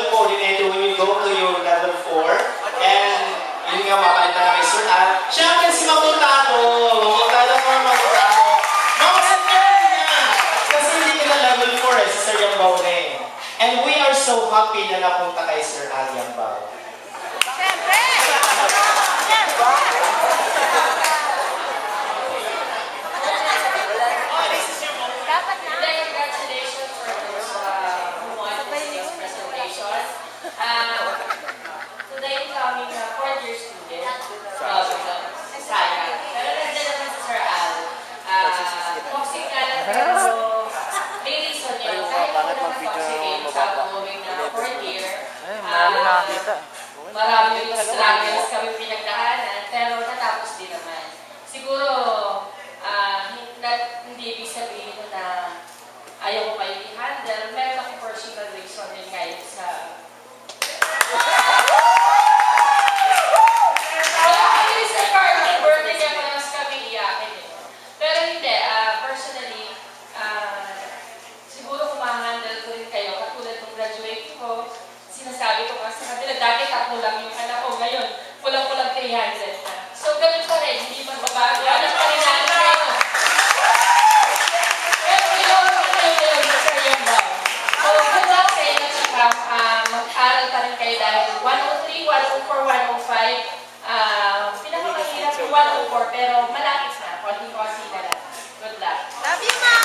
coordinator when you go to your level 4. And yun nga, mapalitan na kay Sir Al. Siyempre si Mamutado. Mamutado for Mamutado. Mamutado niya. Kasi hindi ka na level 4 si Sir Yambaw na eh. And we are so happy na napunta kay Sir Al Yambaw. Today, coming fourth-year student, Saya. Pero nandiyan naman si Sir Al. Toxic nga lang, pero may reason yun. Kahit ako naman toxic sa going na fourth year, marami yung struggles kami pinagdaanan, pero natapos din naman. Siguro, hindi ibig sabihin na ayaw ko kayo i-handle. Meron akong personal reason din ngayon sa sinasabi ko kasi sa kanila, dati tatlo lang yung anak ko, ngayon, kulang-kulang 300 na. So, ganun pa rin, hindi magbabago. Anak pa rin natin kayo. Pero yun, Sir Yambaw. So, good luck sa inyo, tsaka mag-aral pa rin kayo dahil 103, 104, 105, pinakamahirap yung 104, pero malapit na, konting-konti na lang. Good luck. Love you, Ma!